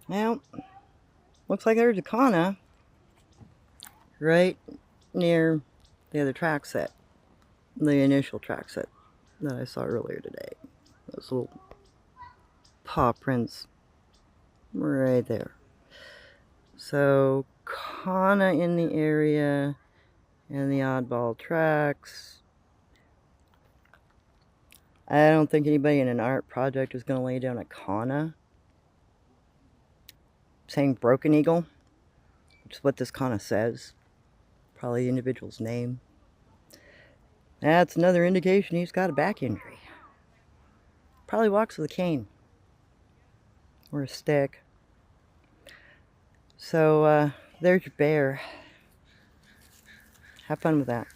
Well, looks like there's a Kana right near the other track set. The initial track set that I saw earlier today. Those little paw prints right there. So, Kana in the area and the oddball tracks. I don't think anybody in an art project is going to lay down a Kana saying Broken Eagle, which is what this Kana says. Probably the individual's name. That's another indication he's got a back injury. Probably walks with a cane or a stick. So there's your bear. Have fun with that.